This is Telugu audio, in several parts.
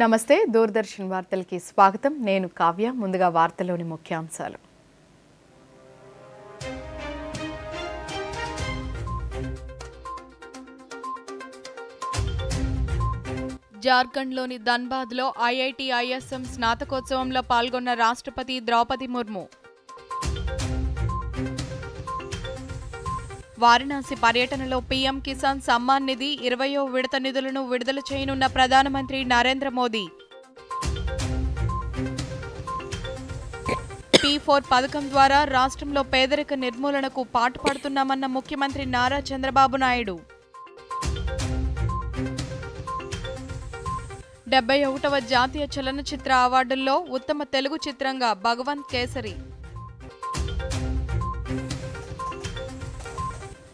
నమస్తే దూరదర్శన్ వార్తలకి స్వాగతం నేను కావ్య ముందుగా వార్తలోని ముఖ్యాంశాలు జార్ఖండ్లోని ధన్బాద్లో ఐఐటి ఐఎస్ఎం స్నాతకోత్సవంలో పాల్గొన్న రాష్ట్రపతి ద్రౌపది ముర్ము వారణాసి పర్యటనలో పీఎం కిసాన్ సమ్మాన్ నిధి 20వ విడత నిధులను విడుదల చేయనున్న ప్రధానమంత్రి నరేంద్ర మోదీ P4 పథకం ద్వారా రాష్ట్రంలో పేదరిక నిర్మూలనకు పాటుపడుతున్నామన్న ముఖ్యమంత్రి నారా చంద్రబాబు నాయుడు 71వ జాతీయ చలనచిత్ర అవార్డుల్లో ఉత్తమ తెలుగు చిత్రంగా భగవంత్ కేసరి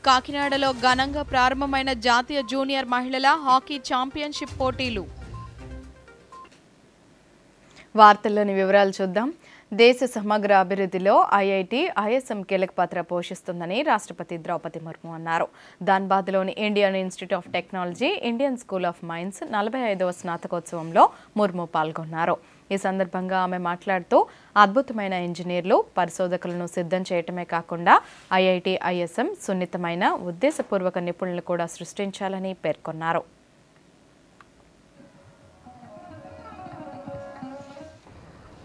కాకినాడలో ఘనంగా ప్రారంభమైన జాతీయ జూనియర్ మహిళల హాకీ ఛాంపియన్షిప్ పోటీలు వార్తల్లోని వివరాలు చూద్దాం. దేశ సమగ్ర అభివృద్ధిలో ఐఐటి ఐఎస్ఎం కీలక పాత్ర పోషిస్తుందని రాష్ట్రపతి ద్రౌపది ముర్ము అన్నారు. ధన్బాద్లోని Indian Institute of Technology Indian School of Mines 45వ స్నాతకోత్సవంలో ముర్ము పాల్గొన్నారు. ఈ సందర్భంగా ఆమె మాట్లాడుతూ అద్భుతమైన ఇంజనీర్లు పరిశోధకులను సిద్ధం చేయటమే కాకుండా ఐఐటి ఐఎస్ఎం సున్నితమైన ఉద్దేశపూర్వక నిపుణులను కూడా సృష్టించాలని పేర్కొన్నారు.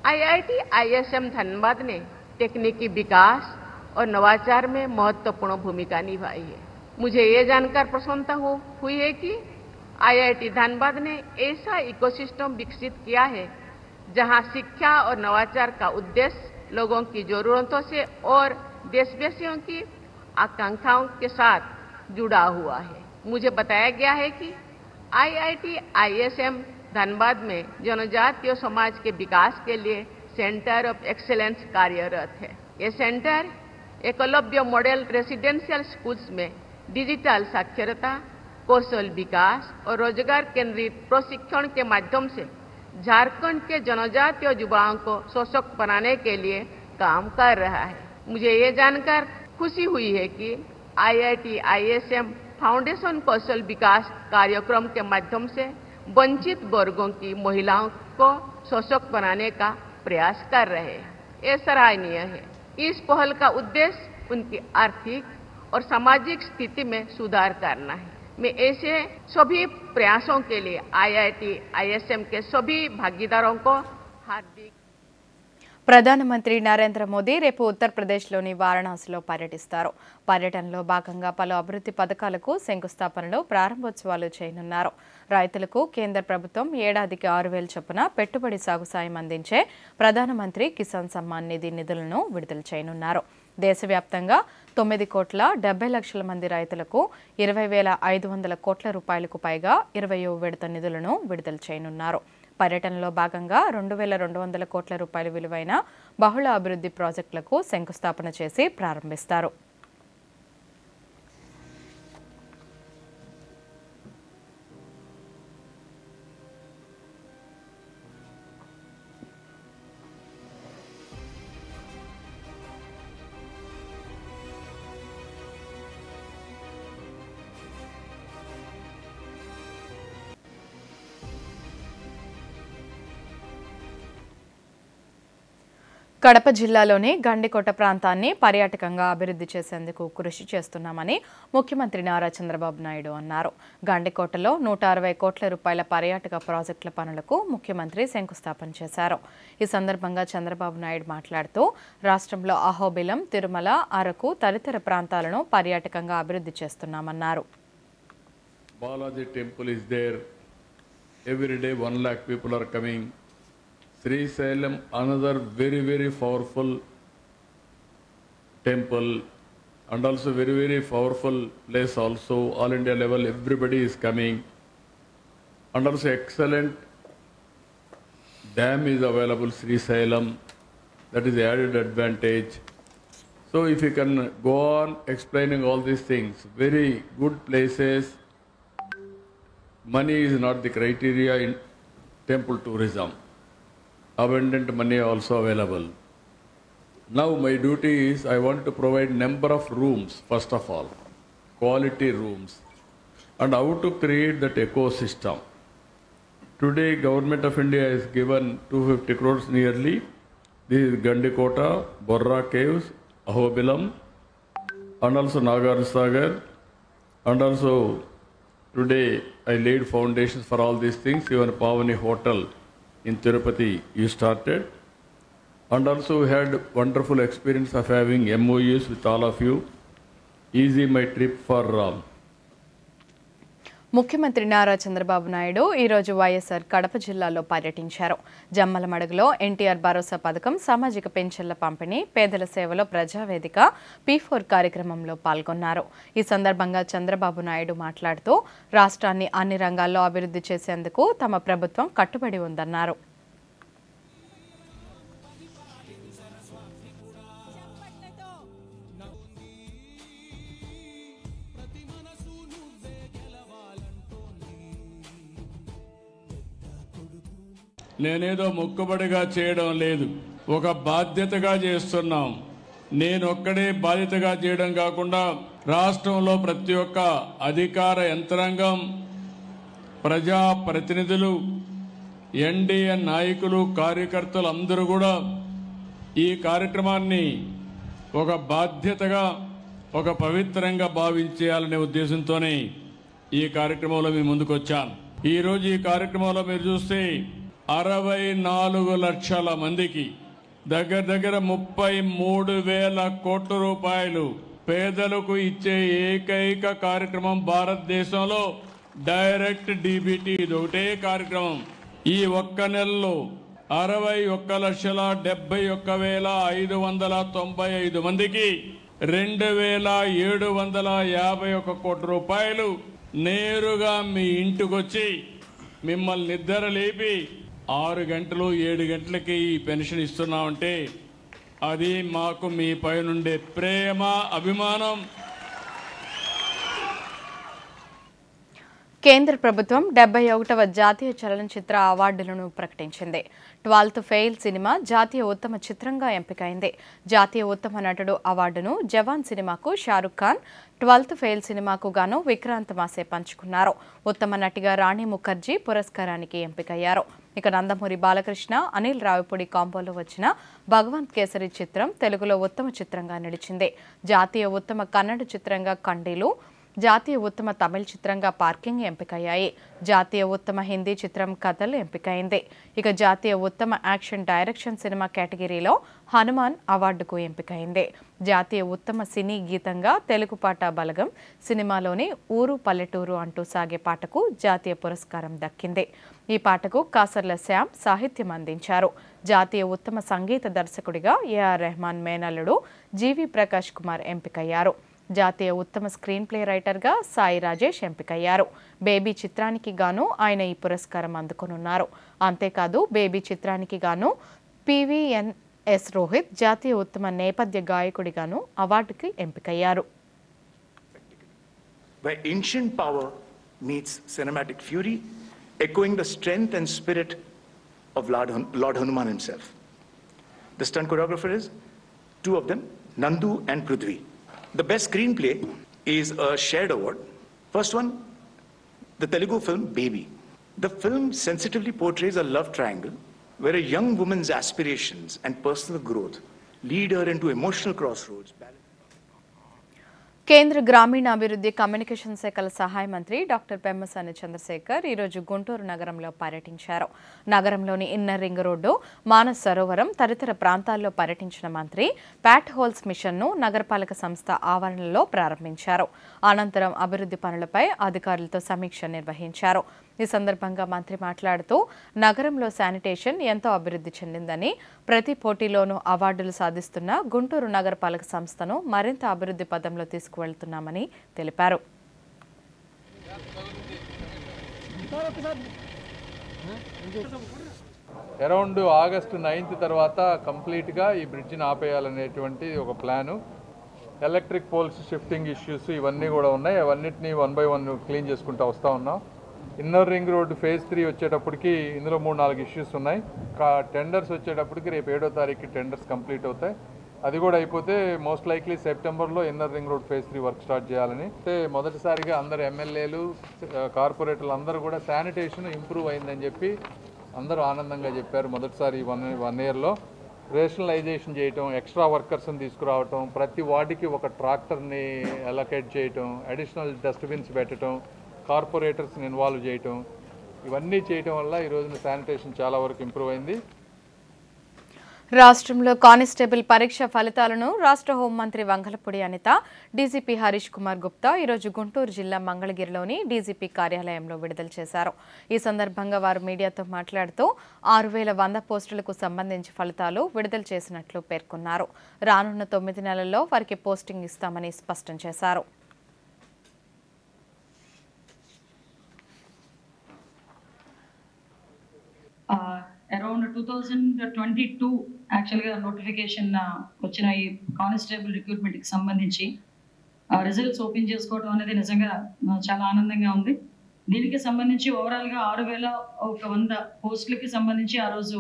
आईआईटी आईएसएम धनबाद ने तकनीकी विकास और नवाचार में महत्वपूर्ण भूमिका निभाई है. मुझे ये जानकर प्रसन्नता हुई है कि आईआईटी धनबाद ने ऐसा इकोसिस्टम विकसित किया है जहां शिक्षा और नवाचार का उद्देश्य लोगों की जरूरतों से और देशवासियों की आकांक्षाओं के साथ जुड़ा हुआ है. मुझे बताया गया है कि आईआईटी आईएसएम धनबाद में जनजातीय समाज के विकास के लिए सेंटर ऑफ एक्सीलेंस कार्यरत है. ये centre Eklavya model residential schools में डिजिटल साक्षरता, कौशल विकास और रोजगार केंद्रित प्रशिक्षण के माध्यम से झारखंड के जनजातीय युवाओं को सशक्त बनाने के लिए काम कर रहा है. मुझे ये जानकर खुशी हुई है कि आईआईटी आईएसएम फाउंडेशन कौशल विकास कार्यक्रम के माध्यम से वंचित वर्गों की महिलाओं को सशक्त बनाने का प्रयास कर रहे हैं. ये सराहनीय है. इस पहल का उद्देश्य उनकी आर्थिक और सामाजिक स्थिति में सुधार करना है. मैं ऐसे सभी प्रयासों के लिए आईआईटी आईएसएम के सभी भागीदारों को हार्दिक ప్రధానమంత్రి నరేంద్ర మోదీ రేపు ఉత్తరప్రదేశ్లోని వారణాసిలో పర్యటిస్తారు. పర్యటనలో భాగంగా పలు అభివృద్ధి పథకాలకు శంకుస్థాపనలు ప్రారంభోత్సవాలు చేయనున్నారు. రైతులకు కేంద్ర ప్రభుత్వం ఏడాదికి 6,000 చొప్పున పెట్టుబడి సాగు సాయం అందించే ప్రధానమంత్రి కిసాన్ సమ్మాన్ నిధి నిధులను విడుదల చేయనున్నారు. దేశవ్యాప్తంగా 9,70,00,000 మంది రైతులకు 20,500 కోట్ల రూపాయలకు పైగా 20వ విడత నిధులను విడుదల చేయనున్నారు. పర్యటనలో భాగంగా 2,200 కోట్ల రూపాయల విలువైన బహుళ అభివృద్ధి ప్రాజెక్టులకు శంకుస్థాపన చేసి ప్రారంభిస్తారు. కడప జిల్లాలోని గండికోట ప్రాంతాన్ని పర్యాటకంగా అభివృద్ధి చేసేందుకు కృషి చేస్తున్నామని ముఖ్యమంత్రి నారా చంద్రబాబు నాయుడు అన్నారు. గండికోటలో 160 కోట్ల రూపాయల పర్యాటక ప్రాజెక్టుల పనులకు ముఖ్యమంత్రి శంకుస్థాపన చేశారు. ఈ సందర్భంగా చంద్రబాబు నాయుడు మాట్లాడుతూ రాష్ట్రంలో అహోబిలం, తిరుమల, అరకు తదితర ప్రాంతాలను పర్యాటకంగా అభివృద్ధి చేస్తున్నామన్నారు. Balaji temple is there. Every day 1 lakh people are coming. Sri Salem, another very, very powerful temple and also very, very powerful place also. All India level, everybody is coming. And also excellent dam is available, Sri Salem. That is the added advantage. So if you can go on explaining all these things, very good places. Money is not the criteria in temple tourism. Abundant money also available. Now my duty is I want to provide number of rooms, first of all, quality rooms, and how to create that ecosystem. Today, Government of India has given 250 crores nearly. This is Gandikota, Borra Caves, Ahobilam, and also Nagar Sagar, and also today I laid foundations for all these things. Even Pavani Hotel in Tirupati you started, and also we had wonderful experience of having MOUs with all of you. Easy my trip for ముఖ్యమంత్రి నారా చంద్రబాబు నాయుడు ఈరోజు వైఎస్ఆర్ కడప జిల్లాలో పర్యటించారు. జమ్మలమడుగులో ఎన్టీఆర్ భరోసా పథకం, సామాజిక పెన్షన్ల పంపిణీ, పేదల సేవలో ప్రజావేదిక P4 కార్యక్రమంలో పాల్గొన్నారు. ఈ సందర్భంగా చంద్రబాబు నాయుడు మాట్లాడుతూ రాష్ట్రాన్ని అన్ని రంగాల్లో అభివృద్ధి చేసేందుకు తమ ప్రభుత్వం కట్టుబడి ఉందన్నారు. నేనేదో మొక్కుబడిగా చేయడం లేదు, ఒక బాధ్యతగా చేస్తున్నాం. నేనొక్కడే బాధ్యతగా చేయడం కాకుండా రాష్ట్రంలో ప్రతి ఒక్క అధికార యంత్రాంగం, ప్రజా ప్రతినిధులు, ఎన్డీఏ నాయకులు, కార్యకర్తలు అందరూ కూడా ఈ కార్యక్రమాన్ని ఒక బాధ్యతగా, ఒక పవిత్రంగా భావించేయాలనే ఉద్దేశంతోనే ఈ కార్యక్రమంలో మీ ముందుకు వచ్చాను. ఈరోజు ఈ కార్యక్రమంలో మీరు చూస్తే 64 లక్షల మందికి దగ్గర 33,000 కోట్ల రూపాయలు పేదలకు ఇచ్చే ఏకైక కార్యక్రమం భారతదేశంలో డైరెక్ట్ డీబీటీ. ఇది ఒకటే కార్యక్రమం. ఈ ఒక్క నెలలో 61,71,595 మందికి 2,751 కోట్ల రూపాయలు నేరుగా మీ ఇంటికొచ్చి మిమ్మల్ని నిద్ర లేపి 6 గంటలు 7 గంటలకి ఈ పెన్షన్ ఇస్తున్నామంటే అది మాకు మీ పైనుండే ప్రేమ, అభిమానం. కేంద్ర ప్రభుత్వం 71వ జాతీయ చలనచిత్ర అవార్డులను ప్రకటించింది. 12th ఫెయిల్ సినిమా జాతీయ ఉత్తమ చిత్రంగా ఎంపికైంది. జాతీయ ఉత్తమ నటుడు అవార్డును జవాన్ సినిమాకు షారుఖ్ ఖాన్, 12th ఫెయిల్ సినిమాకు గాను విక్రాంత్ మాసే పంచుకున్నారు. ఉత్తమ నటిగా రాణి ముఖర్జీ పురస్కారానికి ఎంపికయ్యారు. ఇక నందమూరి బాలకృష్ణ, అనిల్ రావిపూడి కాంబోలో వచ్చిన భగవంత్ కేసరి చిత్రం తెలుగులో ఉత్తమ చిత్రంగా నిలిచింది. జాతీయ ఉత్తమ కన్నడ చిత్రంగా కండీలు, జాతీయ ఉత్తమ తమిళ చిత్రంగా పార్కింగ్ ఎంపికయ్యాయి. జాతీయ ఉత్తమ హిందీ చిత్రం కథలు ఎంపికైంది. ఇక జాతీయ ఉత్తమ యాక్షన్ డైరెక్షన్ సినిమా కేటగిరీలో హనుమాన్ అవార్డుకు ఎంపికైంది. జాతీయ ఉత్తమ సినీ గీతంగా తెలుగు పాట బలగం సినిమాలోని ఊరు పల్లెటూరు అంటూ సాగే పాటకు జాతీయ పురస్కారం దక్కింది. ఈ పాటకు కాసర్ల శ్యామ్ సాహిత్యం అందించారు. జాతీయ ఉత్తమ సంగీత దర్శకుడిగా ఏఆర్ రెహమాన్ మేనల్లుడు జీవి ప్రకాష్ కుమార్ ఎంపికయ్యారు. జాతీయ ఉత్తమ స్క్రీన్ ప్లే రైటర్గా సాయి రాజేష్ ఎంపికయ్యారు. బేబీ చిత్రానికి గాను ఆయన ఈ పురస్కారం అందుకొనున్నారు. అంతేకాదు బేబీ చిత్రానికి గాను PVNS రోహిత్ జాతీయ ఉత్తమ నేపథ్య గాయకుడిగాను అవార్డుకి ఎంపికయ్యారు. Where ancient power meets cinematic fury, echoing the strength and spirit of Lord Hanuman himself. The stunt choreographer is two of them, Nandu and Prithvi. The best screenplay is a shared award. First one, the Telugu film Baby. The film sensitively portrays a love triangle where a young woman's aspirations and personal growth lead her into emotional crossroads. కేంద్ర గ్రామీణాభివృద్ధి కమ్యూనికేషన్ శాఖల సహాయ మంత్రి డాక్టర్ పెమ్మసాని చంద్రశేఖర్ ఈరోజు గుంటూరు నగరంలో పర్యటించారు. నగరంలోని ఇన్నర్ రింగ్ రోడ్డు, మానస్ సరోవరం తదితర ప్రాంతాల్లో పర్యటించిన మంత్రి ప్యాట్ హోల్స్ మిషన్ను నగరపాలక సంస్థ ఆవరణలో ప్రారంభించారు. అనంతరం అభివృద్ధి పనులపై అధికారులతో సమీక్ష నిర్వహించారు. ఈ సందర్భంగా మంత్రి మాట్లాడుతూ నగరంలో శానిటేషన్ ఎంతో అభివృద్ధి చెందిందని, ప్రతి పోటీలోనూ అవార్డులు సాధిస్తున్న గుంటూరు నగరపాలక సంస్థను మరింత అభివృద్ధి పదంలో తీసుకువెళ్తున్నామని తెలిపారు. అరౌండ్ ఆగస్టు 9th తర్వాత కంప్లీట్గా ఈ బ్రిడ్జిని ఆపేయాలనేటువంటి ఒక plan. Electric poles shifting issues ఇవన్నీ కూడా ఉన్నాయి. అవన్నిటిని 1 by 1 క్లీన్ చేసుకుంటూ వస్తూ ఉన్నాం. ఇన్నర్ రింగ్ రోడ్ phase 3 వచ్చేటప్పటికి ఇందులో 3-4 ఇష్యూస్ ఉన్నాయి. టెండర్స్ వచ్చేటప్పటికి రేపు 7వ తారీఖు టెండర్స్ కంప్లీట్ అవుతాయి. అది కూడా అయిపోతే మోస్ట్ లైక్లీ సెప్టెంబర్లో inner ring road phase 3 work start చేయాలని. అంటే మొదటిసారిగా అందరు ఎమ్మెల్యేలు కార్పొరేటర్లు అందరూ కూడా శానిటేషన్ ఇంప్రూవ్ అయిందని చెప్పి అందరూ ఆనందంగా చెప్పారు. మొదటిసారి వన్ ఇయర్లో రేషనలైజేషన్ చేయటం, ఎక్స్ట్రా వర్కర్స్ని తీసుకురావటం, ప్రతి వార్డుకి ఒక ట్రాక్టర్ని అలొకేట్ చేయటం, అడిషనల్ డస్ట్బిన్స్ పెట్టడం, కార్పొరేటర్స్ని ఇన్వాల్వ్ చేయటం, ఇవన్నీ చేయటం వల్ల ఈ రోజున శానిటేషన్ చాలా వరకు ఇంప్రూవ్ అయింది. రాష్ట్రంలో కానిస్టేబుల్ పరీక్ష ఫలితాలను రాష్ట్ర హోంమంత్రి వంగలపూడి అనిత, డీజీపీ హరీష్ కుమార్ గుప్తా ఈరోజు గుంటూరు జిల్లా మంగళగిరిలోని డీజీపీ కార్యాలయంలో విడుదల చేశారు. ఈ సందర్భంగా వారు మీడియాతో మాట్లాడుతూ 6100 పోస్టులకు సంబంధించి ఫలితాలు విడుదల చేసినట్లు పేర్కొన్నారు. రానున్న 9 నెలల్లో వారికి పోస్టింగ్ ఇస్తామని స్పష్టం చేశారు. అరౌండ్ 2022 యాక్చువల్గా నోటిఫికేషన్ వచ్చిన ఈ కానిస్టేబుల్ రిక్రూట్మెంట్కి సంబంధించి రిజల్ట్స్ ఓపెన్ చేసుకోవడం అనేది నిజంగా చాలా ఆనందంగా ఉంది. దీనికి సంబంధించి ఓవరాల్గా 6100 పోస్టులకి సంబంధించి ఆ రోజు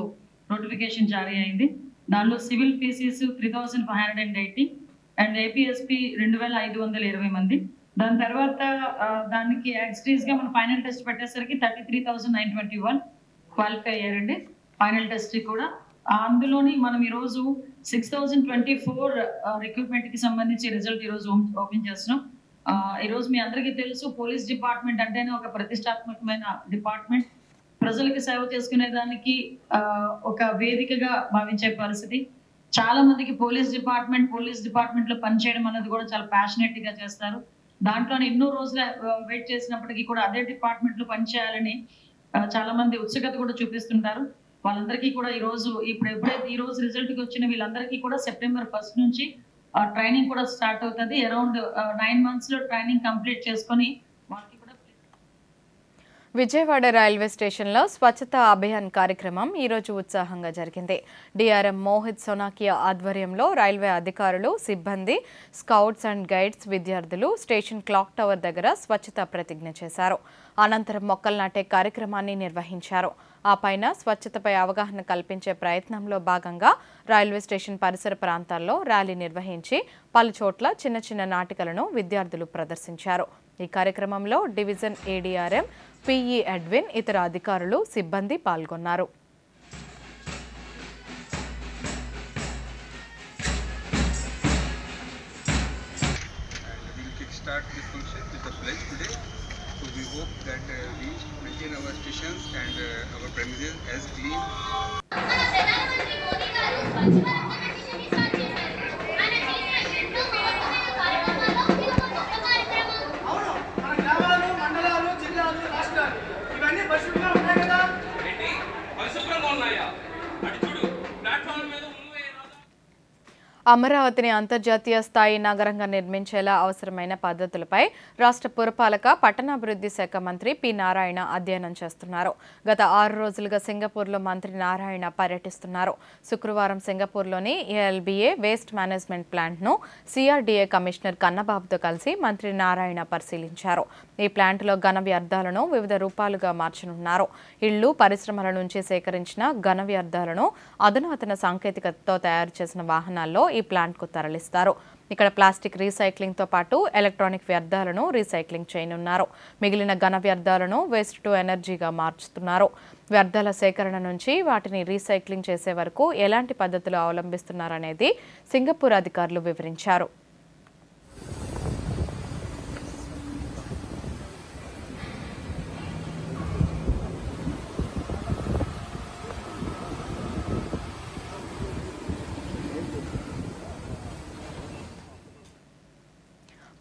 నోటిఫికేషన్ జారీ అయింది. దానిలో సివిల్ పీసీస్ 3580 అండ్ ఏపీఎస్పీ 2520 మంది. దాని తర్వాత దానికి యాక్సిటీస్గా మనం ఫైనల్ టెస్ట్ పెట్టేసరికి 33,921 క్వాలిఫై అయ్యారండి ఫైనల్ టెస్ట్ కూడా. అందులోని మనం ఈరోజు 6024 రిక్రూట్మెంట్కి సంబంధించి రిజల్ట్ ఈరోజు ఓపెన్ చేస్తున్నాం. ఈరోజు మీ అందరికీ తెలుసు, పోలీస్ డిపార్ట్మెంట్ అంటేనే ఒక ప్రతిష్టాత్మకమైన డిపార్ట్మెంట్. ప్రజలకు సేవ చేసుకునే దానికి ఒక వేదికగా భావించే పరిస్థితి. చాలా మందికి పోలీస్ డిపార్ట్మెంట్లో పనిచేయడం అనేది కూడా చాలా ప్యాషనెట్గా చేస్తారు. దాంట్లోనే ఎన్నో రోజులు వెయిట్ చేసినప్పటికీ కూడా అదే డిపార్ట్మెంట్లో పనిచేయాలని చాలా మంది ఉత్సుకత కూడా చూపిస్తుంటారు. వాళ్ళందరికీ కూడా ఎప్పుడైతే ఈ రోజు రిజల్ట్కి వచ్చిన వీళ్ళందరికీ కూడా సెప్టెంబర్ 1 నుంచి ట్రైనింగ్ కూడా స్టార్ట్ అవుతుంది. అరౌండ్ 9 monthsలో ట్రైనింగ్ కంప్లీట్ చేసుకొని వాళ్ళకి కూడా. విజయవాడ రైల్వే స్టేషన్లో స్వచ్ఛతా అభియాన్ కార్యక్రమం ఈరోజు ఉత్సాహంగా జరిగింది. డిఆర్ఎం మోహిత్ సోనాకియా ఆధ్వర్యంలో రైల్వే అధికారులు, సిబ్బంది, స్కౌట్స్ అండ్ గైడ్స్, విద్యార్థులు స్టేషన్ క్లాక్ టవర్ దగ్గర స్వచ్ఛతా ప్రతిజ్ఞ చేశారు. అనంతరం మొక్కలు నాటే కార్యక్రమాన్ని నిర్వహించారు. ఆ పైన స్వచ్ఛతపై అవగాహన కల్పించే ప్రయత్నంలో భాగంగా రైల్వే స్టేషన్ పరిసర ప్రాంతాల్లో ర్యాలీ నిర్వహించి పలు చోట్ల చిన్న చిన్న నాటికలను విద్యార్థులు ప్రదర్శించారు. ఈ కార్యక్రమంలో డివిజన్ ఏడీఆర్ఎం పిఈ ఎడ్విన్, ఇతర అధికారులు, సిబ్బంది పాల్గొన్నారు. We hope that we maintain our stations and our premises as clean. అమరావతిని అంతర్జాతీయ స్థాయి నగరంగా నిర్మించేలా అవసరమైన పద్ధతులపై రాష్ట్ర పురపాలక పట్టణాభివృద్ధి శాఖ మంత్రి పి నారాయణ అధ్యయనం చేస్తున్నారు. గత 6 రోజులుగా సింగపూర్లో మంత్రి నారాయణ పర్యటిస్తున్నారు. శుక్రవారం సింగపూర్లోని ఏఎల్బీఏ వేస్ట్ మేనేజ్మెంట్ ప్లాంట్ను సిఆర్డీఏ కమిషనర్ కన్నబాబుతో కలిసి మంత్రి నారాయణ పరిశీలించారు. ఈ ప్లాంట్లో ఘన వ్యర్థాలను వివిధ రూపాలుగా మార్చనున్నారు. ఇళ్లు, పరిశ్రమల నుంచి సేకరించిన ఘన వ్యర్థాలను అధునాతన సాంకేతికతతో తయారు చేసిన వాహనాల్లో ఈ ప్లాంట్కు తరలిస్తారు. ఇక్కడ ప్లాస్టిక్ రీసైక్లింగ్తో పాటు ఎలక్ట్రానిక్ వ్యర్థాలను రీసైక్లింగ్ చేయనున్నారు. మిగిలిన ఘన వ్యర్థాలను వేస్ట్ టు ఎనర్జీగా మార్చుతున్నారు. వ్యర్థాల సేకరణ నుంచి వాటిని రీసైక్లింగ్ చేసే వరకు ఎలాంటి పద్ధతులు అవలంబిస్తున్నారనేది సింగపూర్ అధికారులు వివరించారు.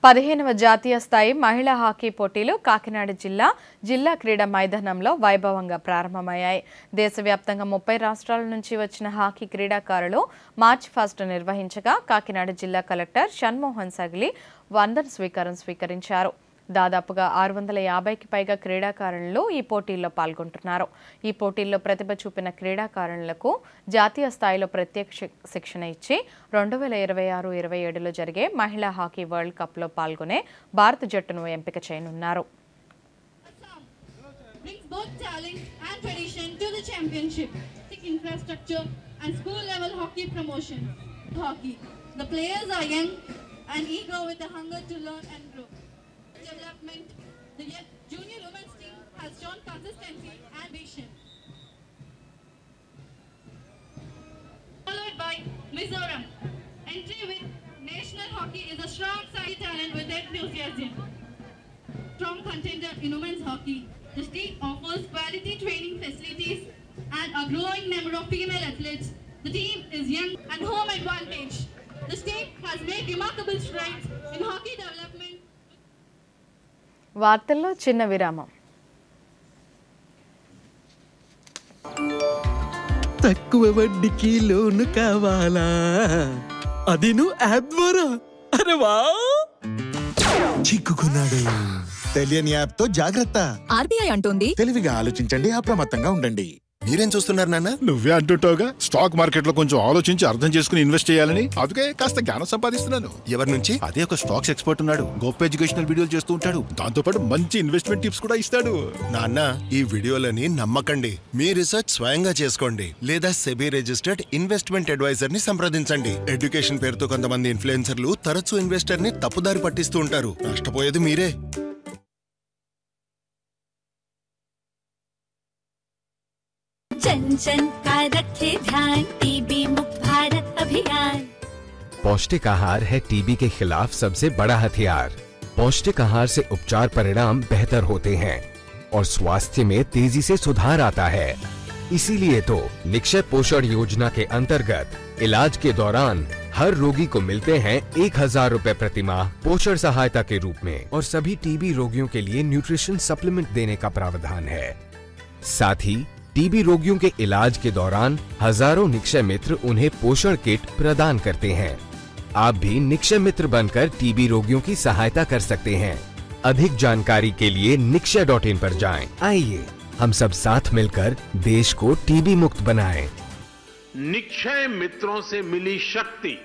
పదిహేనవ జాతీయ స్థాయి మహిళా హాకీ పోటీలు కాకినాడ జిల్లా క్రీడా మైదానంలో వైభవంగా ప్రారంభమయ్యాయి. దేశవ్యాప్తంగా 30 రాష్ట్రాల నుంచి వచ్చిన హాకీ క్రీడాకారులు మార్చి 1 నిర్వహించగా కాకినాడ జిల్లా కలెక్టర్ షణ్మోహన్ సగిలి వందన స్వీకరించారు. దాదాపుగా 650కి పైగా క్రీడాకారులు ఈ పోటీల్లో పాల్గొంటున్నారు. ఈ పోటీల్లో ప్రతిభ చూపిన క్రీడాకారులకు జాతీయ స్థాయిలో ప్రత్యేక శిక్షణ ఇచ్చి 2026-27లో జరిగే మహిళా హాకీ వరల్డ్ కప్లో పాల్గొనే భారత జట్టును ఎంపిక చేయనున్నారు. infrastructure and school level hockey promotion. hockey. The players are young and eager with a hunger to learn and grow. Development. The junior women's team has shown consistency and vision. Followed by Mizoram. Entry with national hockey is a strong side talent with enthusiasm. Strong contender in women's hockey. The state offers quality training facilities and a growing number of female athletes. The team is young and home advantage. The state has made remarkable strides in hockey development. వార్తల్లో చిన్న విరామం. తక్కువ వడ్డీకి లోను కావాలా? అది నువ్వు యాప్ ద్వారా. అరే వా, చిక్కుకున్నాడు. తెలియని యాప్ తో జాగ్రత్త. ఆర్బీఐ అంటోంది తెలివిగా ఆలోచించండి, అప్రమత్తంగా ఉండండి. మీరేం చూస్తున్నారు నాన్న? నువ్వే అంటుంటావుగా స్టాక్ మార్కెట్ లో కొంచెం ఆలోచించి అర్థం చేసుకుని ఇన్వెస్ట్ చేయాలని. అందుకే కాస్త జ్ఞానం సంపాదిస్తున్నాను. ఎవరి నుంచి? అదే ఒక స్టాక్స్ ఎక్స్పర్ట్ ఉన్నాడు. గొప్ప ఎడ్యుకేషనల్ వీడియోలు చేస్తూ ఉంటాడు. దాంతో పాటు మంచి ఇన్వెస్ట్మెంట్ టిప్స్ కూడా ఇస్తాడు. నాన్న, ఈ వీడియోలని నమ్మకండి. మీ రీసెర్చ్ స్వయంగా చేసుకోండి లేదా సెబీ రిజిస్టర్డ్ ఇన్వెస్ట్మెంట్ అడ్వైజర్ ని సంప్రదించండి. ఎడ్యుకేషన్ పేరుతో కొంతమంది ఇన్ఫ్లుయెన్సర్లు తరచూ ఇన్వెస్టర్ ని తప్పుదారి పట్టిస్తూ ఉంటారు. నష్టపోయేది మీరే. जन जन का रखे ध्यान, टीबी मुक्त भारत अभियान। पौष्टिक आहार है टीबी के खिलाफ सबसे बड़ा हथियार। पौष्टिक आहार से उपचार परिणाम बेहतर होते हैं और स्वास्थ्य में तेजी से सुधार आता है। इसीलिए तो निक्षय पोषण योजना के अंतर्गत इलाज के दौरान हर रोगी को मिलते हैं 1000 रुपए प्रति माह पोषण सहायता के रूप में और सभी टीबी रोगियों के लिए न्यूट्रिशन सप्लीमेंट देने का प्रावधान है। साथ ही टीबी रोगियों के इलाज के दौरान हजारों निक्षय मित्र उन्हें पोषण किट प्रदान करते हैं। आप भी निक्षय मित्र बनकर टीबी रोगियों की सहायता कर सकते हैं। अधिक जानकारी के लिए nikshay.in पर जाएं। आइए हम सब साथ मिलकर देश को टीबी मुक्त बनाएं। निक्षय मित्रों से मिली शक्ति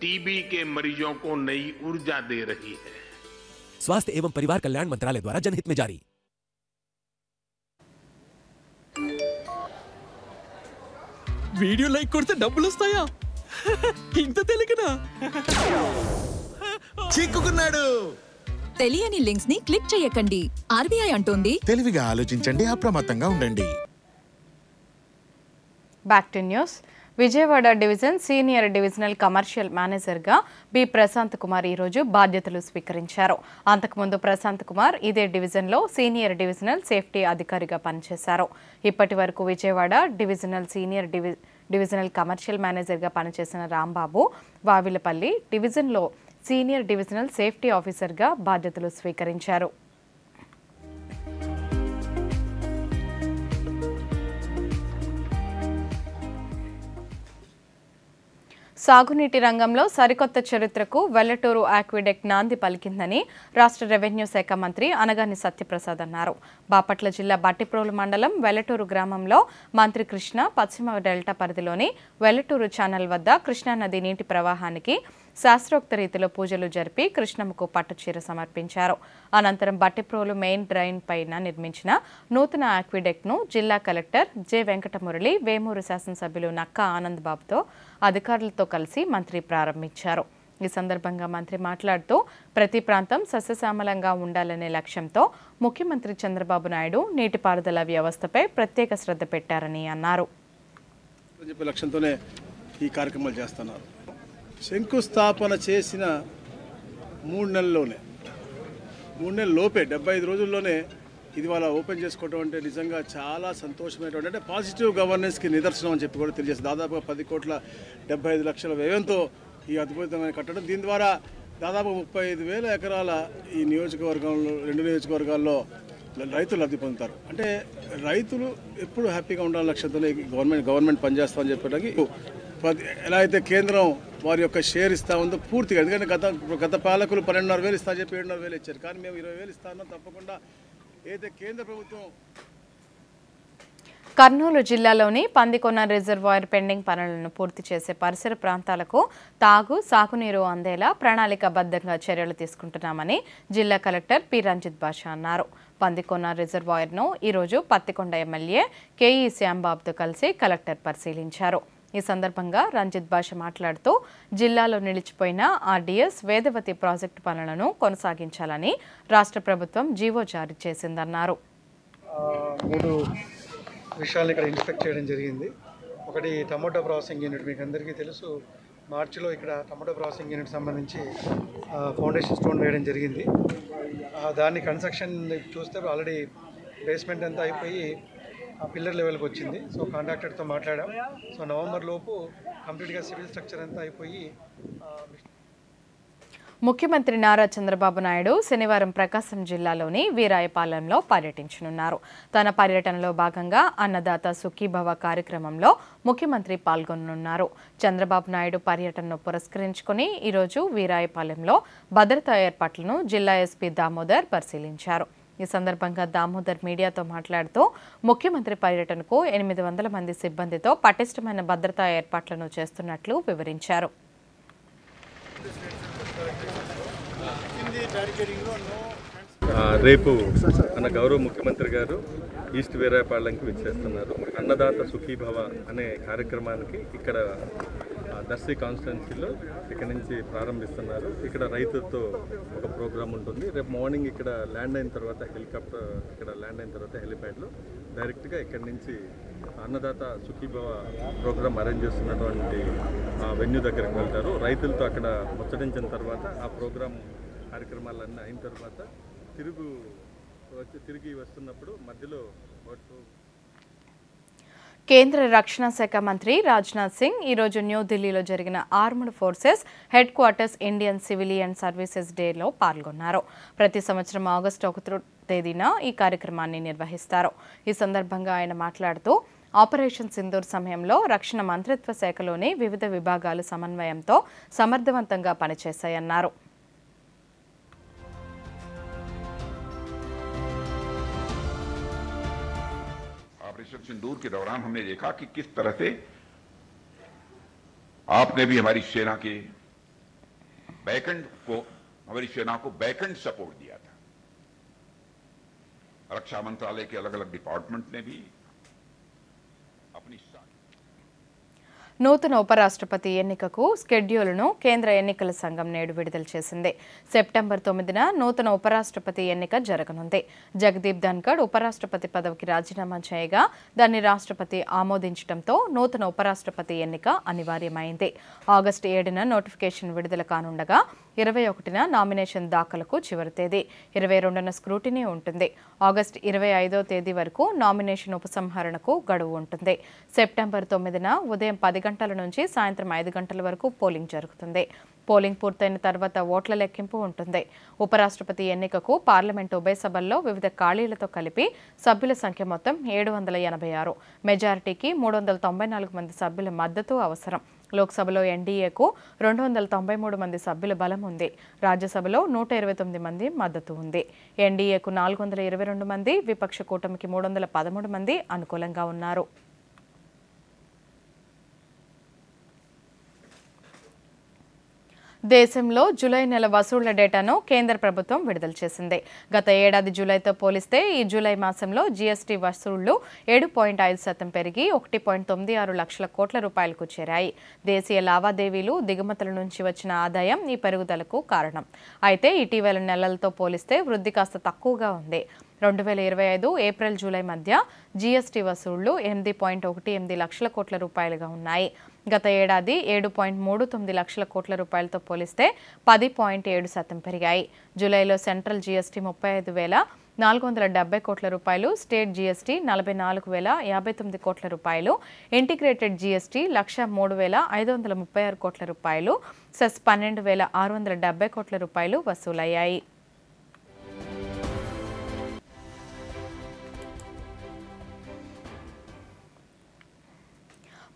टीबी के मरीजों को नई ऊर्जा दे रही है। स्वास्थ्य एवं परिवार कल्याण मंत्रालय द्वारा जनहित में जारी। వీడియో లైక్ కొడితే డబ్బులు వస్తాయా? ఇంత తెలియకనా? చిక్కుకున్నాడు. తెలియని లింక్స్ ని క్లిక్ చేయకండి. ఆర్బీఐ అంటోంది తెలివిగా ఆలోచించండి, అప్రమత్తంగా ఉండండి. Back to news. Vijayawada division senior divisional commercial మేనేజర్గా బి ప్రశాంత్ కుమార్ ఈరోజు బాధ్యతలు స్వీకరించారు. అంతకుముందు ప్రశాంత్ కుమార్ ఇదే డివిజన్లో సీనియర్ డివిజనల్ సేఫ్టీ అధికారిగా పనిచేశారు. ఇప్పటి వరకు Vijayawada divisional senior divisional commercial మేనేజర్గా పనిచేసిన రాంబాబు వావిలపల్లి డివిజన్లో సీనియర్ డివిజనల్ సేఫ్టీ ఆఫీసర్గా బాధ్యతలు స్వీకరించారు. సాగునీటి రంగంలో సరికొత్త చరిత్రకు వెల్లటూరు ఆక్విడెక్ట్ నాంది పలికిందని రాష్ట్ర రెవెన్యూ శాఖ మంత్రి అనగాని సత్యప్రసాద్ అన్నారు. బాపట్ల జిల్లా బట్టిప్రోలు మండలం వెల్లటూరు గ్రామంలో మంత్రి కృష్ణ పశ్చిమ డెల్టా పరిధిలోని వెల్లటూరు ఛానల్ వద్ద కృష్ణానది నీటి ప్రవాహానికి శాస్త్రోక్త రీతిలో పూజలు జరిపి కృష్ణమ్మకు పట్టుచీర సమర్పించారు. అనంతరం బట్టిప్రోలు మెయిన్ డ్రైన్ పైన నిర్మించిన నూతన ఆక్విడెక్ట్ను జిల్లా కలెక్టర్ జె వెంకటమురళి, వేమూరు శాసనసభ్యులు నక్కా ఆనంద్ బాబుతో అధికారులతో కలిసి మంత్రి ప్రారంభించారు. ఈ సందర్భంగా మంత్రి మాట్లాడుతూ ప్రతి ప్రాంతం సస్యశ్యామలంగా ఉండాలనే లక్ష్యంతో ముఖ్యమంత్రి చంద్రబాబు నాయుడు నీటిపారుదల వ్యవస్థపై ప్రత్యేక శ్రద్ధ పెట్టారని అన్నారు. లక్ష్యంతోనే ఈ కార్యక్రమాలు చేస్తున్నారు. శంకుస్థాపన చేసిన 3 నెలల్లోనే 3 నెలల లోపే 75 రోజుల్లోనే ఇది వాళ్ళ ఓపెన్ చేసుకోవడం అంటే నిజంగా చాలా సంతోషమైనటువంటి అంటే పాజిటివ్ గవర్నెన్స్కి నిదర్శనం అని చెప్పి కూడా తెలియజేస్తుంది. దాదాపుగా 10,75 లక్షల వ్యయంతో ఈ అద్భుతమైన కట్టడం. దీని ద్వారా దాదాపు 35,000 ఎకరాల ఈ నియోజకవర్గంలో 2 నియోజకవర్గాల్లో రైతులు లబ్ధి పొందుతారు. అంటే రైతులు ఎప్పుడు హ్యాపీగా ఉండాలని లక్ష్యంతోనే గవర్నమెంట్ పనిచేస్తామని చెప్పడానికి ఎలా అయితే కేంద్రం వారి యొక్క షేర్ ఇస్తా ఉందో పూర్తిగా, ఎందుకంటే గత పాలకులు 12,500 ఇస్తా చెప్పి 7,500 ఇచ్చారు. కానీ మేము 20,000 ఇస్తామో తప్పకుండా ఏదైతే కేంద్ర ప్రభుత్వం. కర్నూలు జిల్లాలోని పందికొన్న రిజర్వాయర్ పెండింగ్ పనులను పూర్తి చేసే పరిసర ప్రాంతాలకు తాగు, సాగునీరు అందేలా ప్రణాళికాబద్ధంగా చర్యలు తీసుకుంటున్నామని జిల్లా కలెక్టర్ పి రంజిత్ బాషా అన్నారు. పందికొన్న రిజర్వాయర్ను ఈరోజు పత్తికొండ ఎమ్మెల్యే కేఈ శ్యాంబాబుతో కలిసి కలెక్టర్ పరిశీలించారు. ఈ సందర్భంగా రంజిత్ భాష మాట్లాడుతూ జిల్లాలో నిలిచిపోయిన ఆర్డీఎస్ వేదవతి ప్రాజెక్టు పనులను కొనసాగించాలని రాష్ట్ర ప్రభుత్వం జీవో జారీ చేసిందన్నారు. 3 విషయాలు ఇక్కడ ఇన్స్పెక్ట్ చేయడం జరిగింది. ఒకటి టమోటా ప్రాసెసింగ్ యూనిట్. మీకు అందరికీ తెలుసు, మార్చిలో ఇక్కడ టమోటా ప్రాసెసింగ్ యూనిట్ సంబంధించి ఫౌండేషన్ స్టోన్ వేయడం జరిగింది. దాన్ని కన్స్ట్రక్షన్ చూస్తే ఆల్రెడీ బేస్మెంట్ అంతా అయిపోయి పిల్లర్ లెవెల్కి వచ్చింది. సో కాంట్రాక్టర్తో మాట్లాడాం. సో నవంబర్ లోపు కంప్లీట్గా సివిల్ స్ట్రక్చర్ అంతా అయిపోయి ముఖ్యమంత్రి నారా చంద్రబాబు నాయుడు శనివారం ప్రకాశం జిల్లాలోని వీరాయపాలెంలో పర్యటించనున్నారు. తన పర్యటనలో భాగంగా అన్నదాత సుఖీభవ కార్యక్రమంలో ముఖ్యమంత్రి పాల్గొననున్నారు. చంద్రబాబు నాయుడు పర్యటనను పురస్కరించుకుని ఈరోజు వీరాయపాలెంలో భద్రతా ఏర్పాట్లను జిల్లా ఎస్పీ దామోదర్ పరిశీలించారు. ఈ సందర్భంగా దామోదర్ మీడియాతో మాట్లాడుతూ ముఖ్యమంత్రి పర్యటనకు 800 మంది సిబ్బందితో పటిష్టమైన భద్రతా ఏర్పాట్లను చేస్తున్నట్లు వివరించారు. రేపు మన గౌరవ ముఖ్యమంత్రి గారు ఈస్ట్ వీరాయపాలెంకి విచ్చేస్తున్నారు. అన్నదాత సుఖీభవ అనే కార్యక్రమానికి ఇక్కడ దర్శి కాన్స్టిట్యున్సీలో ఇక్కడ నుంచి ప్రారంభిస్తున్నారు. ఇక్కడ రైతులతో ఒక ప్రోగ్రామ్ ఉంటుంది. రేపు మార్నింగ్ ఇక్కడ ల్యాండ్ అయిన తర్వాత హెలికాప్టర్ ఇక్కడ ల్యాండ్ అయిన తర్వాత హెలిప్యాడ్లో డైరెక్ట్గా ఇక్కడి నుంచి అన్నదాత సుఖీభవ ప్రోగ్రామ్ అరేంజ్ చేస్తున్నటువంటి వెన్యూ దగ్గరికి వెళ్తారు. రైతులతో అక్కడ ముచ్చటించిన తర్వాత ఆ ప్రోగ్రామ్ కార్యక్రమాలన్నీ అయిన తర్వాత తిరిగి వస్తున్నప్పుడు మధ్యలో కేంద్ర రక్షణ శాఖ మంత్రి రాజ్నాథ్ సింగ్ ఈరోజు న్యూఢిల్లీలో జరిగిన armed forces head quarters Indian civilian services డేలో పాల్గొన్నారు. ప్రతి సంవత్సరం ఆగస్టు 1వ తేదీన ఈ కార్యక్రమాన్ని నిర్వహిస్తారు. ఈ సందర్భంగా ఆయన మాట్లాడుతూ ఆపరేషన్ సింధూర్ సమయంలో రక్షణ మంత్రిత్వ శాఖలోని వివిధ విభాగాలు సమన్వయంతో సమర్థవంతంగా పనిచేశాయన్నారు. ऑपरेशन सिंदूर के दौरान हमने देखा कि किस तरह से आपने भी हमारी सेना के हमारी सेना को बैकएंड सपोर्ट दिया था. रक्षा मंत्रालय के अलग अलग डिपार्टमेंट ने भी अपनी నూతన ఉపరాష్ట్రపతి ఎన్నికకు షెడ్యూల్ను కేంద్ర ఎన్నికల సంఘం నేడు విడుదల చేసింది. సెప్టెంబర్ 9న నూతన ఉపరాష్ట్రపతి ఎన్నిక జరగనుంది. జగదీప్ ధన్కడ్ ఉపరాష్ట్రపతి పదవికి రాజీనామా చేయగా దాన్ని రాష్ట్రపతి ఆమోదించడంతో నూతన ఉపరాష్ట్రపతి ఎన్నిక అనివార్యమైంది. ఆగస్టు 7న నోటిఫికేషన్ విడుదల కానుండగా 21న నామినేషన్ దాఖలకు చివరి తేదీ, 22న స్క్రూటినీ ఉంటుంది. ఆగస్టు 25వ తేదీ వరకు నామినేషన్ ఉపసంహరణకు గడువు ఉంటుంది. సెప్టెంబర్ 9న ఉదయం 10 గంటల నుంచి సాయంత్రం 5 గంటల వరకు పోలింగ్ జరుగుతుంది. పోలింగ్ పూర్తయిన తర్వాత ఓట్ల లెక్కింపు ఉంటుంది. ఉపరాష్ట్రపతి ఎన్నికకు పార్లమెంటు ఉభయ సభల్లో వివిధ ఖాళీలతో కలిపి సభ్యుల సంఖ్య మొత్తం 786. మెజారిటీకి 394 మంది సభ్యుల మద్దతు అవసరం. లోక్సభలో ఎన్డీఏకు 293 మంది సభ్యుల బలం ఉంది. రాజ్యసభలో 129 మంది మద్దతు ఉంది. ఎన్డీఏకు 422 మంది, విపక్ష కూటమికి 313 మంది అనుకూలంగా ఉన్నారు. దేశంలో జూలై నెల వసూళ్ల డేటాను కేంద్ర ప్రభుత్వం విడుదల చేసింది. గత ఏడాది జూలైతో పోలిస్తే ఈ జూలై మాసంలో జీఎస్టీ వసూళ్లు 7.5% పెరిగి 1.96 లక్షల కోట్ల రూపాయలకు చేరాయి. దేశీయ లావాదేవీలు, దిగుమతుల నుంచి వచ్చిన ఆదాయం ఈ పెరుగుదలకు కారణం. అయితే ఇటీవల నెలలతో పోలిస్తే వృద్ధి కాస్త తక్కువగా ఉంది. 2025 ఏప్రిల్ జూలై మధ్య జీఎస్టీ వసూళ్లు 8.18 లక్షల కోట్ల రూపాయలుగా ఉన్నాయి. గత ఏడాది 7.39 లక్షల కోట్ల రూపాయలతో పోలిస్తే 10.7% పెరిగాయి. జూలైలో సెంట్రల్ జీఎస్టీ 35,470 కోట్ల రూపాయలు, స్టేట్ జీఎస్టీ 44,059 కోట్ల రూపాయలు, ఇంటిగ్రేటెడ్ జీఎస్టీ 103,536 కోట్ల రూపాయలు, సెస్ 12,670 కోట్ల రూపాయలు వసూలయ్యాయి.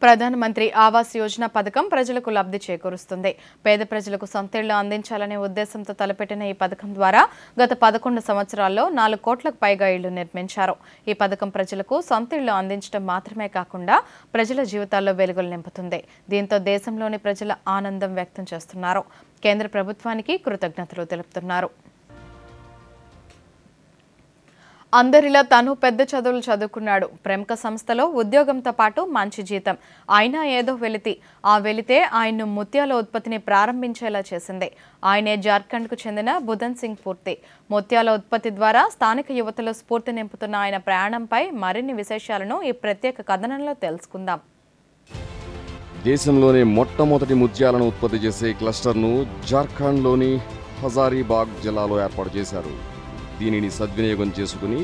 ప్రధానమంత్రి ఆవాస్ యోజన పథకం ప్రజలకు లబ్ధి చేకూరుస్తుంది. పేద ప్రజలకు సొంతిళ్లు అందించాలనే ఉద్దేశంతో తలపెట్టిన ఈ పథకం ద్వారా గత 11 సంవత్సరాల్లో 4 కోట్లకు పైగా ఇళ్లు నిర్మించారు. ఈ పథకం ప్రజలకు సొంతిళ్లు అందించడం మాత్రమే కాకుండా ప్రజల జీవితాల్లో వెలుగులు నింపుతుంది. దీంతో దేశంలోని ప్రజల ఆనందం వ్యక్తం చేస్తున్నారు. కేంద్ర ప్రభుత్వానికి కృతజ్ఞతలు తెలుపుతున్నారు. అందరిలా తను పెద్ద చదువులు చదువుకున్నాడు. ప్రముఖ సంస్థలో ఉద్యోగంతో పాటు మంచి జీతం. అయినా ఏదో వెలితి. ఆ వెలితే ఆయన్ను ముత్యాల ఉత్పత్తిని ప్రారంభించేలా చేసింది. ఆయనే జార్ఖండ్కు చెందిన బుధన్ సింగ్ పూర్తి. ముత్యాల ఉత్పత్తి ద్వారా స్థానిక యువతలో స్ఫూర్తి నింపుతున్న ఆయన ప్రయాణంపై మరిన్ని విశేషాలను ఈ ప్రత్యేక కథనంలో తెలుసుకుందాం. దేశంలోనే మొట్టమొదటి ముత్యాలను ఉత్పత్తి చేసే క్లస్టర్ను జార్ఖండ్లోని హజారీబాగ్ జిల్లాలో ఏర్పాటు చేశారు. దీనిని సద్వినియోగం చేసుకుని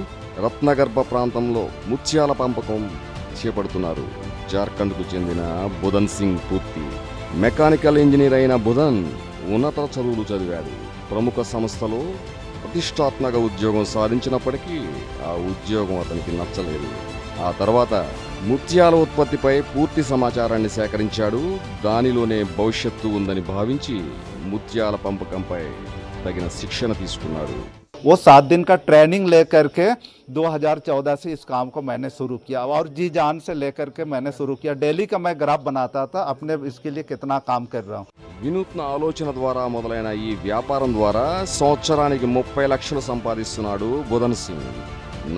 రత్నగర్భ ప్రాంతంలో ముత్యాల పెంపకం చేపడుతున్నారు. జార్ఖండ్కు చెందిన బుధన్ సింగ్ పూర్తి మెకానికల్ ఇంజనీర్ అయిన బుధన్ ఉన్నత చదువులు చదివాడు. ప్రముఖ సంస్థలో ప్రతిష్టాత్మక ఉద్యోగం సాధించినప్పటికీ ఆ ఉద్యోగం అతనికి నచ్చలేదు. ఆ తర్వాత ముత్యాల ఉత్పత్తిపై పూర్తి సమాచారాన్ని సేకరించాడు. దానిలోనే భవిష్యత్తు ఉందని భావించి ముత్యాల పెంపకంపై తగిన శిక్షణ తీసుకున్నాడు. वो 7 दिन का ट्रेनिंग लेकर के 2014 से इस काम को मैंने शुरू किया और जी जान से लेकर के मैंने शुरू किया. डेली का मैं ग्राफ बनाता था अपने इसके लिए कितना काम कर रहा हूँ. వినూత్న ఆలోచన ద్వారా మొదలైన ఈ వ్యాపారం ద్వారా సంవత్సరానికి 30 లక్షలు సంపాదిస్తున్నాడు బుధన్ సింగ్.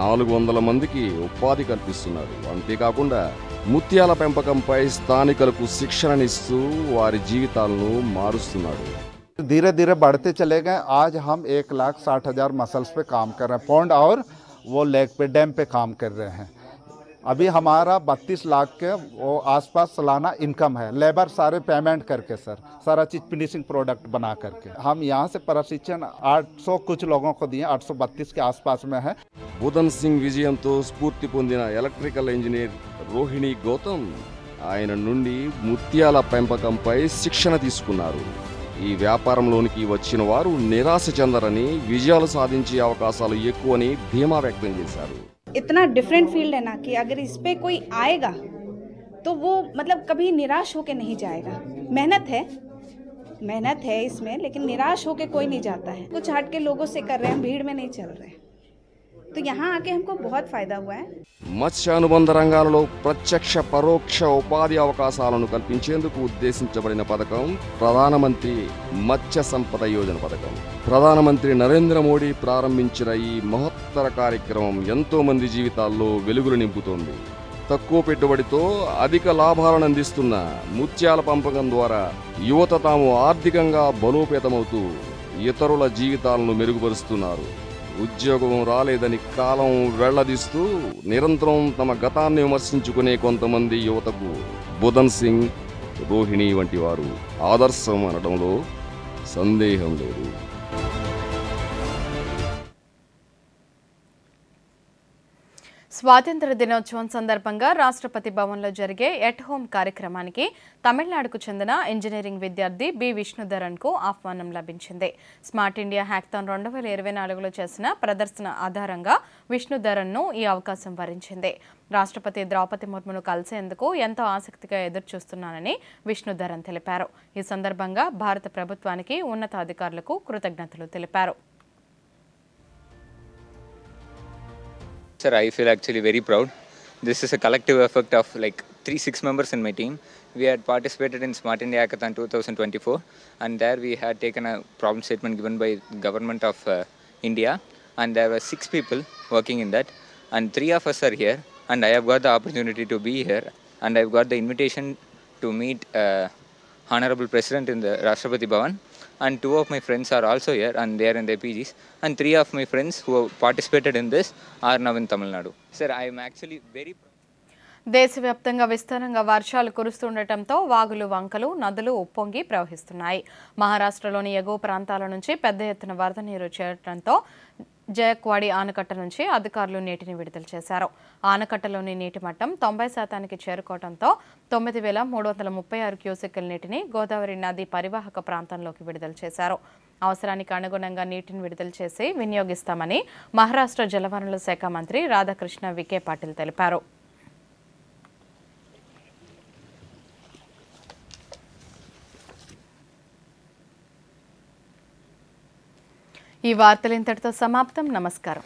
400 మందికి ఉపాధి కల్పిస్తున్నాడు. అంతేకాకుండా ముత్యాల పెంపకంపై స్థానికులకు శిక్షణనిస్తూ వారి జీవితాలను మారుస్తున్నాడు. धीरे धीरे बढ़ते चले गए. आज हम 1,60,000 मसल्स पे काम कर रहे हैं. पौंड और वो लेग पे डैम पे काम कर रहे हैं. अभी हमारा 32 लाख के वो आसपास सालाना इनकम है. लेबर सारे पेमेंट करके सर सारा चीज़ फिनिशिंग प्रोडक्ट बना करके. हम यहाँ से प्रशिक्षण 800 कुछ लोगों को दिए. 832 के आसपास में है. బుధన్ సింగ్ విజయంతో స్ఫూర్తి పొందిన ఎలక్ట్రికల్ ఇంజనీర్ రోహిణి గౌతమ్ ఆయన నుండి ముత్యాల పెంపకంపై శిక్షణ తీసుకున్నారు. ఈ వ్యాపారంలోనికి వచ్చిన వారు నిరాశ చెందరని, విజయాలు సాధించే అవకాశాలు ఎక్కువని ధీమా వ్యక్తం చేశారు. इतना डिफरेंट फील्ड है ना कि अगर इस पे कोई आएगा तो वो मतलब कभी निराश होके नहीं जाएगा. मेहनत है इसमें, लेकिन निराश होके कोई नहीं जाता है. कुछ हट के लोगों से कर रहे हैं, भीड़ में नहीं चल रहे हैं. तो यहाँ आके हमको बहुत फायदा हुआ है. మత్స్య అనుబంధ రంగాలలో ప్రత్యక్ష పరోక్ష ఉపాధి అవకాశాలను కల్పించేందుకు ఉద్దేశించబడిన పథకం ప్రధానమంత్రి మత్స్య సంపద యోజన పథకం. ప్రధానమంత్రి నరేంద్ర మోడీ ప్రారంభించిన ఈ మహత్తర కార్యక్రమం ఎంతో మంది జీవితాల్లో వెలుగులు నింపుతోంది. తక్కువ పెట్టుబడితో అధిక లాభాలను అందిస్తున్న ముత్యాల పెంపకం ద్వారా యువత తాము ఆర్థికంగా బలోపేతమవుతూ ఇతరుల జీవితాలను మెరుగుపరుస్తున్నారు. ఉద్యోగం రాలేదని కాలం వెళ్లదీస్తూ నిరంతరం తమ గతాన్ని విమర్శించుకునే కొంతమంది యువతకు బుధన్ సింగ్, రోహిణి వంటి వారు ఆదర్శం అనడంలో సందేహం లేదు. స్వాతంత్ర దినోత్సవం సందర్భంగా రాష్ట్రపతి భవన్లో జరిగే ఎట్ హోమ్ కార్యక్రమానికి తమిళనాడుకు చెందిన ఇంజనీరింగ్ విద్యార్థి బి విష్ణుధరన్కు ఆహ్వానం లభించింది. స్మార్ట్ ఇండియా హ్యాకథాన్ 2024లో చేసిన ప్రదర్శన ఆధారంగా విష్ణుధరన్ను ఈ అవకాశం వరించింది. రాష్ట్రపతి ద్రౌపది ముర్మును కలిసేందుకు ఎంతో ఆసక్తిగా ఎదురుచూస్తున్నానని విష్ణుధరన్ తెలిపారు. ఈ సందర్భంగా భారత ప్రభుత్వానికి ఉన్నతాధికారులకు కృతజ్ఞతలు తెలిపారు. Sir, I feel actually very proud. This is a collective effort of like 3-6 members in my team. We had participated in Smart India Hackathon 2024 and there we had taken a problem statement given by government of India and there were 6 people working in that and 3 of us are here and I have got the opportunity to be here and I've got the invitation to meet Honorable President in the Rashtrapati Bhavan and 2 of my friends are also here and they are in their PGs and 3 of my friends who have participated in this are now in Tamil Nadu. Sir, I am actually very proud. దేశవ్యాప్తంగా విస్తారంగా వర్షాలు కురుస్తుండటంతో వాగులు, వంకలు, నదులు ఉప్పొంగి ప్రవహిస్తున్నాయి. మహారాష్ట్రలోని ఎగువ ప్రాంతాల నుంచి పెద్ద ఎత్తున వరద నీరు చేరడంతో జయక్వాడి ఆనకట్ట నుంచి అధికారులు నీటిని విడుదల చేశారు. ఆనకట్టలోని నీటి మట్టం 90% చేరుకోవడంతో 9,336 క్యూసెక్కుల నీటిని గోదావరి నది పరివాహక ప్రాంతంలోకి విడుదల చేశారు. అవసరానికి అనుగుణంగా నీటిని విడుదల చేసి వినియోగిస్తామని మహారాష్ట్ర జలవనరుల శాఖ మంత్రి రాధాకృష్ణ విఖే పాటిల్ తెలిపారు. ఈ వార్తలు ఇంతటితో సమాప్తం. నమస్కారం.